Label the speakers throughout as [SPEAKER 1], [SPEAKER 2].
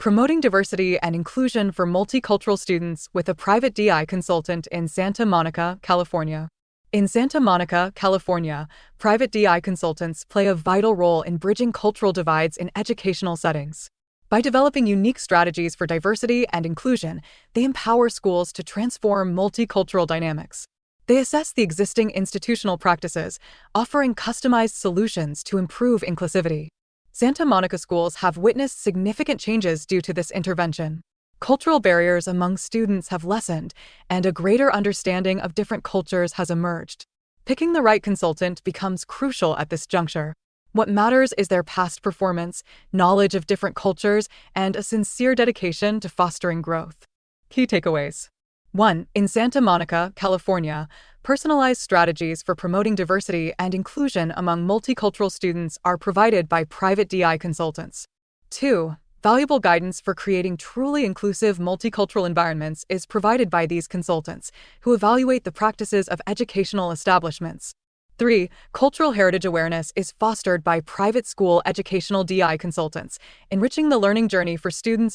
[SPEAKER 1] Promoting diversity and inclusion for multicultural students with a private DI consultant in Santa Monica, California. In Santa Monica, California, private DI consultants play a vital role in bridging cultural divides in educational settings. By developing unique strategies for diversity and inclusion, they empower schools to transform multicultural dynamics. They assess the existing institutional practices, offering customized solutions to improve inclusivity. Santa Monica schools have witnessed significant changes due to this intervention. Cultural barriers among students have lessened, and a greater understanding of different cultures has emerged. Picking the right consultant becomes crucial at this juncture. What matters is their past performance, knowledge of different cultures, and a sincere dedication to fostering growth. Key takeaways. 1. In Santa Monica, California, personalized strategies for promoting diversity and inclusion among multicultural students are provided by private DI consultants. 2. Valuable guidance for creating truly inclusive multicultural environments is provided by these consultants, who evaluate the practices of educational establishments. 3. Cultural heritage awareness is fostered by private school educational DI consultants, enriching the learning journey for students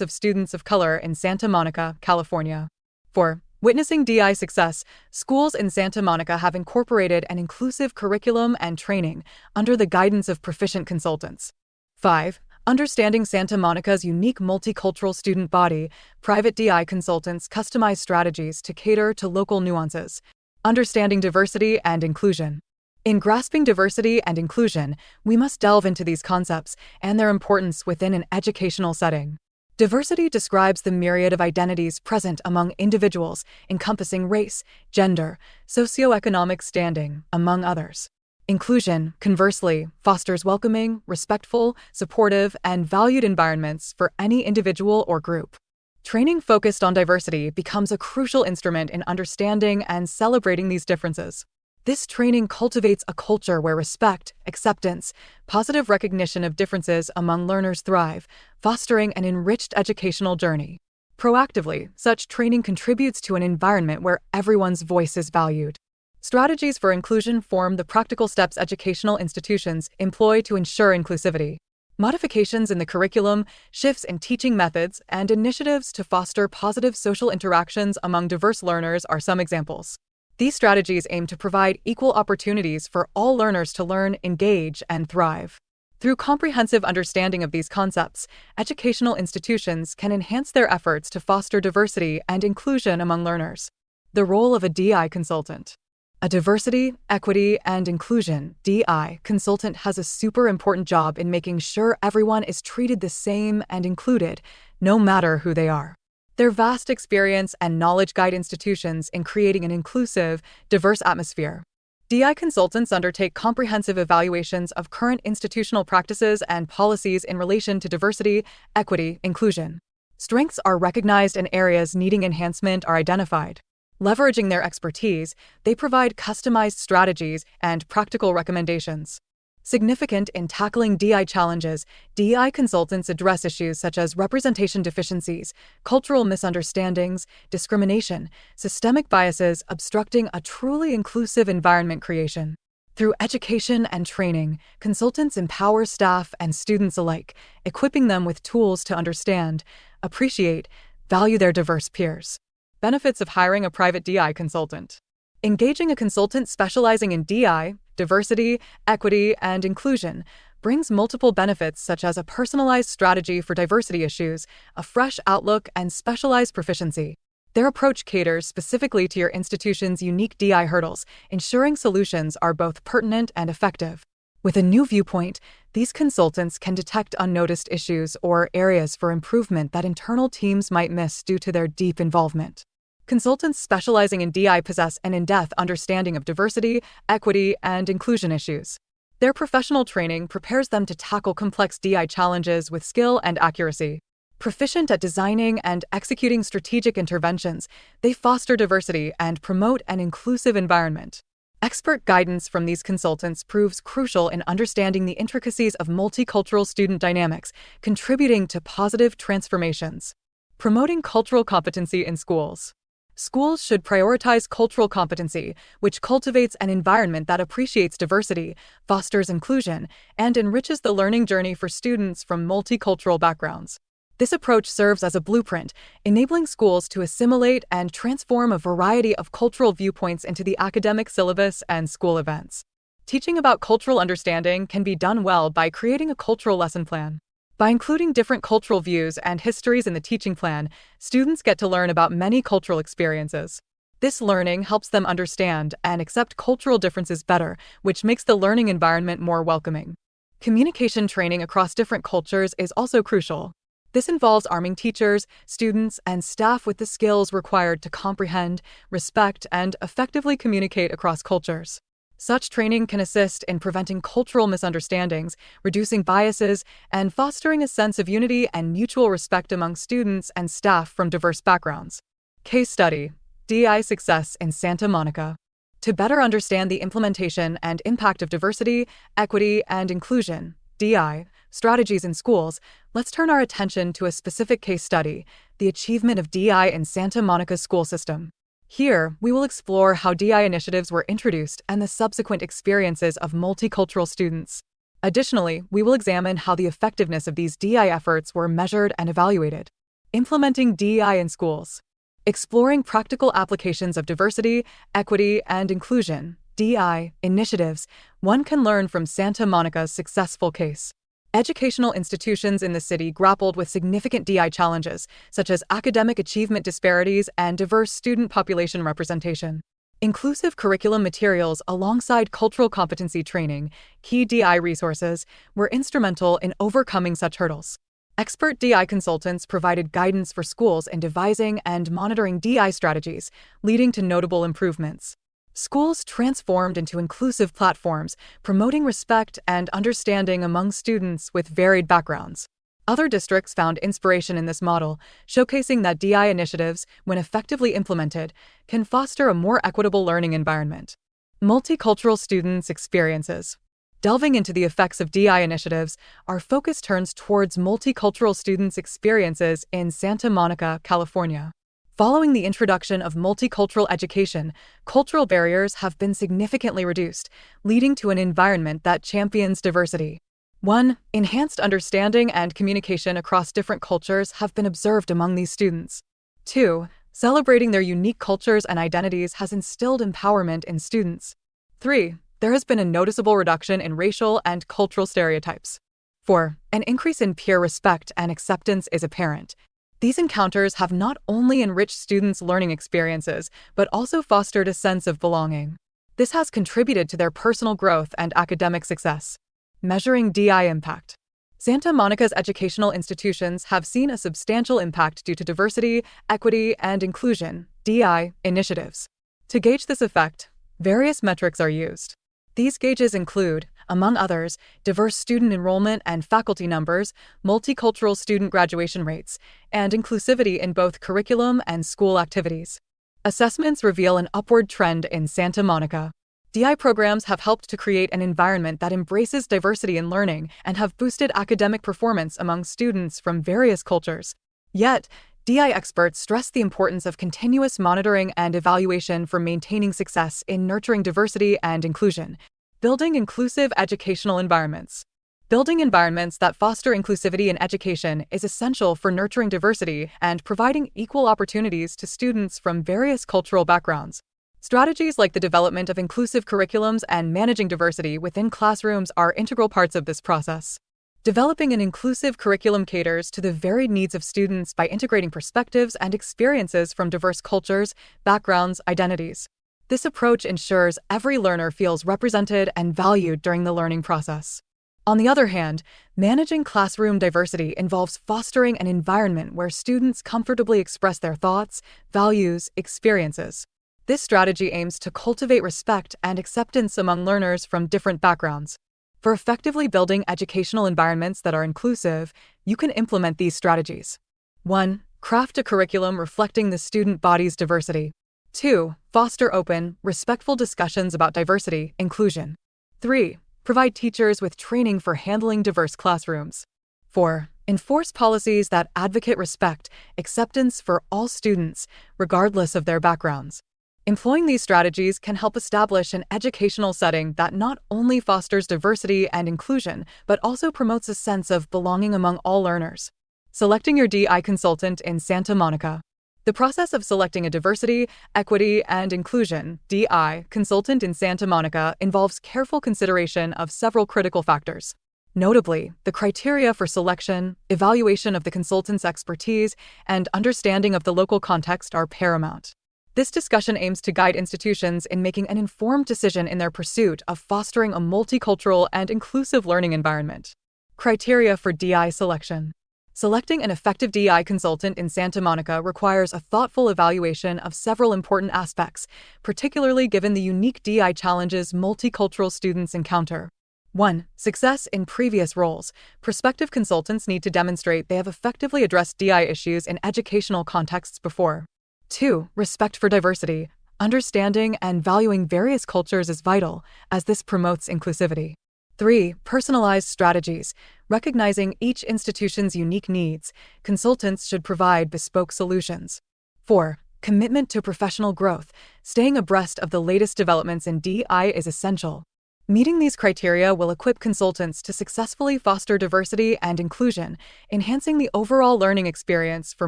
[SPEAKER 1] of color in Santa Monica, California. 4. Witnessing DI success, schools in Santa Monica have incorporated an inclusive curriculum and training under the guidance of proficient consultants. 5. Understanding Santa Monica's unique multicultural student body, private DI consultants customize strategies to cater to local nuances. Understanding diversity and inclusion. In grasping diversity and inclusion, we must delve into these concepts and their importance within an educational setting. Diversity describes the myriad of identities present among individuals, encompassing race, gender, socioeconomic standing, among others. Inclusion, conversely, fosters welcoming, respectful, supportive, and valued environments for any individual or group. Training focused on diversity becomes a crucial instrument in understanding and celebrating these differences. This training cultivates a culture where respect, acceptance, positive recognition of differences among learners thrive, fostering an enriched educational journey. Proactively, such training contributes to an environment where everyone's voice is valued. Strategies for inclusion form the practical steps educational institutions employ to ensure inclusivity. Modifications in the curriculum, shifts in teaching methods, and initiatives to foster positive social interactions among diverse learners are some examples. These strategies aim to provide equal opportunities for all learners to learn, engage, and thrive. Through comprehensive understanding of these concepts, educational institutions can enhance their efforts to foster diversity and inclusion among learners. The role of a DI consultant. A diversity, equity, and inclusion (DI) consultant has a super important job in making sure everyone is treated the same and included, no matter who they are. Their vast experience and knowledge guide institutions in creating an inclusive, diverse atmosphere. DI consultants undertake comprehensive evaluations of current institutional practices and policies in relation to diversity, equity, inclusion. Strengths are recognized and areas needing enhancement are identified. Leveraging their expertise, they provide customized strategies and practical recommendations. Significant in tackling DI challenges, DI consultants address issues such as representation deficiencies, cultural misunderstandings, discrimination, systemic biases obstructing a truly inclusive environment creation. Through education and training, consultants empower staff and students alike, equipping them with tools to understand, appreciate, value their diverse peers. Benefits of hiring a private DI consultant. Engaging a consultant specializing in DI, diversity, equity, and inclusion brings multiple benefits such as a personalized strategy for diversity issues, a fresh outlook, and specialized proficiency. Their approach caters specifically to your institution's unique DI hurdles, ensuring solutions are both pertinent and effective. With a new viewpoint, these consultants can detect unnoticed issues or areas for improvement that internal teams might miss due to their deep involvement. Consultants specializing in DI possess an in-depth understanding of diversity, equity, and inclusion issues. Their professional training prepares them to tackle complex DI challenges with skill and accuracy. Proficient at designing and executing strategic interventions, they foster diversity and promote an inclusive environment. Expert guidance from these consultants proves crucial in understanding the intricacies of multicultural student dynamics, contributing to positive transformations. Promoting cultural competency in schools. Schools should prioritize cultural competency, which cultivates an environment that appreciates diversity, fosters inclusion, and enriches the learning journey for students from multicultural backgrounds. This approach serves as a blueprint, enabling schools to assimilate and transform a variety of cultural viewpoints into the academic syllabus and school events. Teaching about cultural understanding can be done well by creating a cultural lesson plan. By including different cultural views and histories in the teaching plan, students get to learn about many cultural experiences. This learning helps them understand and accept cultural differences better, which makes the learning environment more welcoming. Communication training across different cultures is also crucial. This involves arming teachers, students, and staff with the skills required to comprehend, respect, and effectively communicate across cultures. Such training can assist in preventing cultural misunderstandings, reducing biases, and fostering a sense of unity and mutual respect among students and staff from diverse backgrounds. Case study: DEI success in Santa Monica. To better understand the implementation and impact of diversity, equity, and inclusion (DEI) strategies in schools, let's turn our attention to a specific case study: the achievement of DEI in Santa Monica's school system. Here, we will explore how DEI initiatives were introduced and the subsequent experiences of multicultural students. Additionally, we will examine how the effectiveness of these DEI efforts were measured and evaluated. Implementing DEI in schools. Exploring practical applications of diversity, equity, and inclusion (DEI) initiatives, one can learn from Santa Monica's successful case. Educational institutions in the city grappled with significant DEI challenges, such as academic achievement disparities and diverse student population representation. Inclusive curriculum materials alongside cultural competency training, key DEI resources, were instrumental in overcoming such hurdles. Expert DEI consultants provided guidance for schools in devising and monitoring DEI strategies, leading to notable improvements. Schools transformed into inclusive platforms, promoting respect and understanding among students with varied backgrounds. Other districts found inspiration in this model, showcasing that DEI initiatives, when effectively implemented, can foster a more equitable learning environment. Multicultural students' experiences. Delving into the effects of DEI initiatives, our focus turns towards multicultural students' experiences in Santa Monica, California. Following the introduction of multicultural education, cultural barriers have been significantly reduced, leading to an environment that champions diversity. 1. Enhanced understanding and communication across different cultures have been observed among these students. 2. Celebrating their unique cultures and identities has instilled empowerment in students. 3. There has been a noticeable reduction in racial and cultural stereotypes. 4. An increase in peer respect and acceptance is apparent. These encounters have not only enriched students' learning experiences, but also fostered a sense of belonging. This has contributed to their personal growth and academic success. Measuring DEI impact. Santa Monica's educational institutions have seen a substantial impact due to diversity, equity, and inclusion (DEI) initiatives. To gauge this effect, various metrics are used. These gauges include, among others, diverse student enrollment and faculty numbers, multicultural student graduation rates, and inclusivity in both curriculum and school activities. Assessments reveal an upward trend in Santa Monica. DEI programs have helped to create an environment that embraces diversity in learning and have boosted academic performance among students from various cultures. Yet, DEI experts stress the importance of continuous monitoring and evaluation for maintaining success in nurturing diversity and inclusion. Building inclusive educational environments. Building environments that foster inclusivity in education is essential for nurturing diversity and providing equal opportunities to students from various cultural backgrounds. Strategies like the development of inclusive curriculums and managing diversity within classrooms are integral parts of this process. Developing an inclusive curriculum caters to the varied needs of students by integrating perspectives and experiences from diverse cultures, backgrounds, identities. This approach ensures every learner feels represented and valued during the learning process. On the other hand, managing classroom diversity involves fostering an environment where students comfortably express their thoughts, values, experiences. This strategy aims to cultivate respect and acceptance among learners from different backgrounds. For effectively building educational environments that are inclusive, you can implement these strategies. 1. Craft a curriculum reflecting the student body's diversity. 2. Foster open, respectful discussions about diversity, inclusion. 3. Provide teachers with training for handling diverse classrooms. 4. Enforce policies that advocate respect, acceptance for all students, regardless of their backgrounds. Employing these strategies can help establish an educational setting that not only fosters diversity and inclusion, but also promotes a sense of belonging among all learners. Selecting your DEI consultant in Santa Monica. The process of selecting a diversity, equity, and inclusion (DEI) consultant in Santa Monica involves careful consideration of several critical factors. Notably, the criteria for selection, evaluation of the consultant's expertise, and understanding of the local context are paramount. This discussion aims to guide institutions in making an informed decision in their pursuit of fostering a multicultural and inclusive learning environment. Criteria for DEI selection. Selecting an effective DEI consultant in Santa Monica requires a thoughtful evaluation of several important aspects, particularly given the unique DEI challenges multicultural students encounter. 1. Success in previous roles. Prospective consultants need to demonstrate they have effectively addressed DEI issues in educational contexts before. 2. Respect for diversity. Understanding and valuing various cultures is vital, as this promotes inclusivity. 3. Personalized strategies. Recognizing each institution's unique needs, consultants should provide bespoke solutions. 4. Commitment to professional growth. Staying abreast of the latest developments in DEI is essential. Meeting these criteria will equip consultants to successfully foster diversity and inclusion, enhancing the overall learning experience for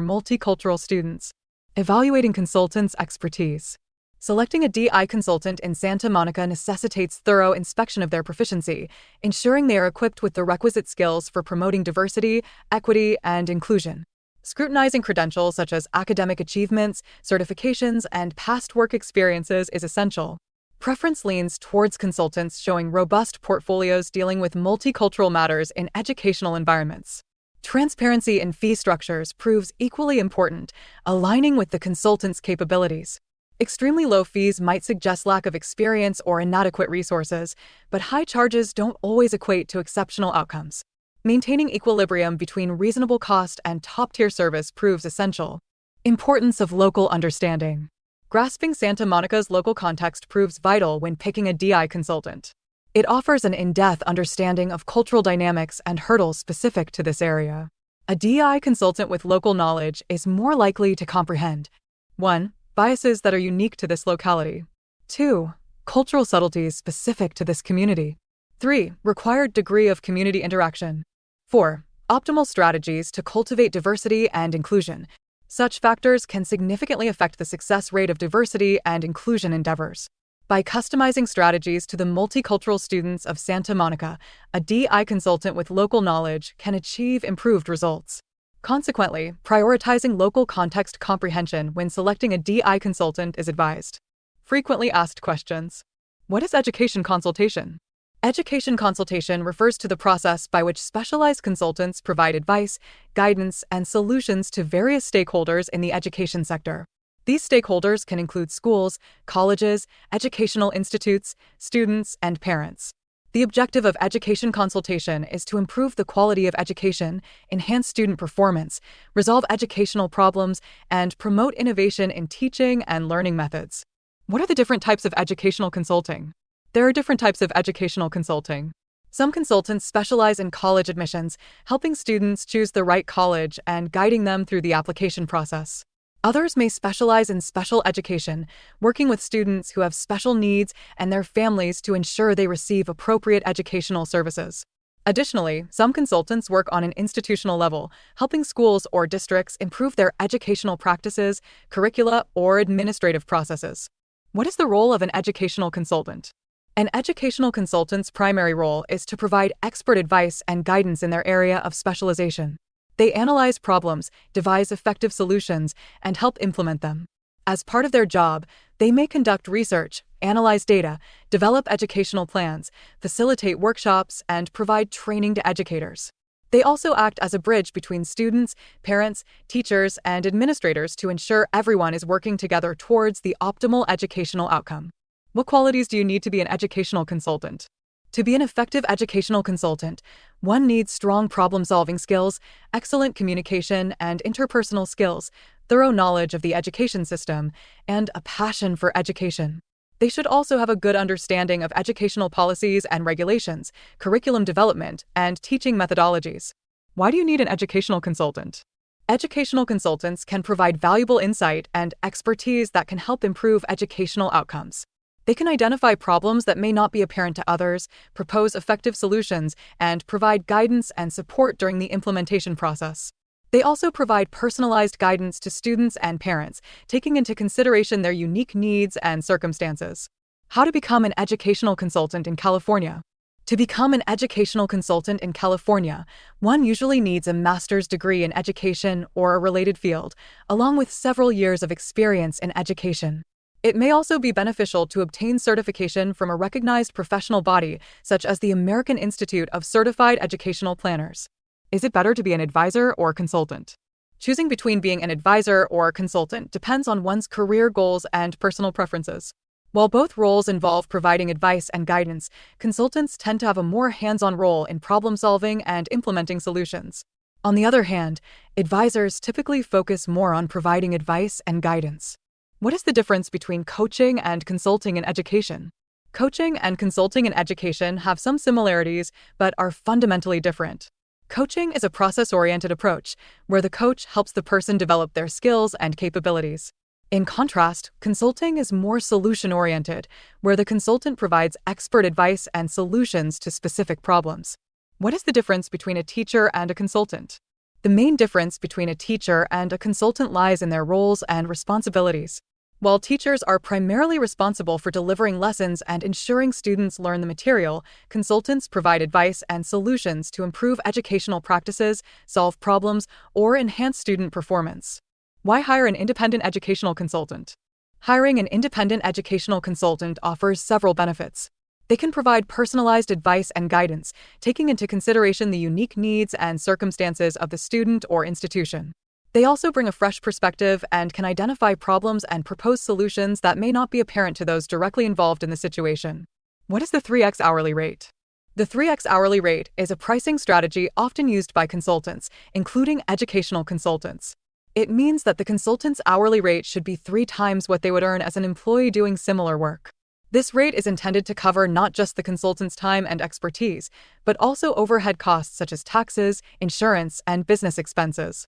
[SPEAKER 1] multicultural students. Evaluating consultants' expertise. Selecting a DEI consultant in Santa Monica necessitates thorough inspection of their proficiency, ensuring they are equipped with the requisite skills for promoting diversity, equity, and inclusion. Scrutinizing credentials such as academic achievements, certifications, and past work experiences is essential. Preference leans towards consultants showing robust portfolios dealing with multicultural matters in educational environments. Transparency in fee structures proves equally important, aligning with the consultant's capabilities. Extremely low fees might suggest lack of experience or inadequate resources, but high charges don't always equate to exceptional outcomes. Maintaining equilibrium between reasonable cost and top-tier service proves essential. Importance of local understanding. Grasping Santa Monica's local context proves vital when picking a DEI consultant. It offers an in-depth understanding of cultural dynamics and hurdles specific to this area. A DEI consultant with local knowledge is more likely to comprehend 1. Biases that are unique to this locality. 2. Cultural subtleties specific to this community. 3. Required degree of community interaction. 4. Optimal strategies to cultivate diversity and inclusion. Such factors can significantly affect the success rate of diversity and inclusion endeavors. By customizing strategies to the multicultural students of Santa Monica, a DEI consultant with local knowledge can achieve improved results. Consequently, prioritizing local context comprehension when selecting a DEI consultant is advised. Frequently asked questions. What is education consultation? Education consultation refers to the process by which specialized consultants provide advice, guidance, and solutions to various stakeholders in the education sector. These stakeholders can include schools, colleges, educational institutes, students, and parents. The objective of education consultation is to improve the quality of education, enhance student performance, resolve educational problems, and promote innovation in teaching and learning methods. What are the different types of educational consulting? There are different types of educational consulting. Some consultants specialize in college admissions, helping students choose the right college and guiding them through the application process. Others may specialize in special education, working with students who have special needs and their families to ensure they receive appropriate educational services. Additionally, some consultants work on an institutional level, helping schools or districts improve their educational practices, curricula, or administrative processes. What is the role of an educational consultant? An educational consultant's primary role is to provide expert advice and guidance in their area of specialization. They analyze problems, devise effective solutions, and help implement them. As part of their job, they may conduct research, analyze data, develop educational plans, facilitate workshops, and provide training to educators. They also act as a bridge between students, parents, teachers, and administrators to ensure everyone is working together towards the optimal educational outcome. What qualities do you need to be an educational consultant? To be an effective educational consultant, one needs strong problem-solving skills, excellent communication and interpersonal skills, thorough knowledge of the education system, and a passion for education. They should also have a good understanding of educational policies and regulations, curriculum development, and teaching methodologies. Why do you need an educational consultant? Educational consultants can provide valuable insight and expertise that can help improve educational outcomes. They can identify problems that may not be apparent to others, propose effective solutions, and provide guidance and support during the implementation process. They also provide personalized guidance to students and parents, taking into consideration their unique needs and circumstances. How to become an educational consultant in California. To become an educational consultant in California, one usually needs a master's degree in education or a related field, along with several years of experience in education. It may also be beneficial to obtain certification from a recognized professional body, such as the American Institute of Certified Educational Planners. Is it better to be an advisor or consultant? Choosing between being an advisor or a consultant depends on one's career goals and personal preferences. While both roles involve providing advice and guidance, consultants tend to have a more hands-on role in problem-solving and implementing solutions. On the other hand, advisors typically focus more on providing advice and guidance. What is the difference between coaching and consulting in education? Coaching and consulting in education have some similarities, but are fundamentally different. Coaching is a process-oriented approach, where the coach helps the person develop their skills and capabilities. In contrast, consulting is more solution-oriented, where the consultant provides expert advice and solutions to specific problems. What is the difference between a teacher and a consultant? The main difference between a teacher and a consultant lies in their roles and responsibilities. While teachers are primarily responsible for delivering lessons and ensuring students learn the material, consultants provide advice and solutions to improve educational practices, solve problems, or enhance student performance. Why hire an independent educational consultant? Hiring an independent educational consultant offers several benefits. They can provide personalized advice and guidance, taking into consideration the unique needs and circumstances of the student or institution. They also bring a fresh perspective and can identify problems and propose solutions that may not be apparent to those directly involved in the situation. What is the 3x hourly rate? The 3x hourly rate is a pricing strategy often used by consultants, including educational consultants. It means that the consultant's hourly rate should be 3 times what they would earn as an employee doing similar work. This rate is intended to cover not just the consultant's time and expertise, but also overhead costs such as taxes, insurance, and business expenses.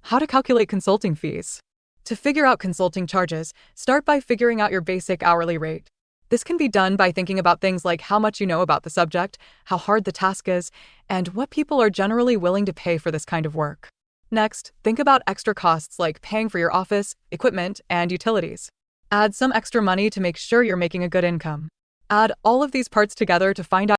[SPEAKER 1] How to calculate consulting fees? To figure out consulting charges, start by figuring out your basic hourly rate. This can be done by thinking about things like how much you know about the subject, how hard the task is, and what people are generally willing to pay for this kind of work. Next, think about extra costs like paying for your office, equipment, and utilities. Add some extra money to make sure you're making a good income. Add all of these parts together to find out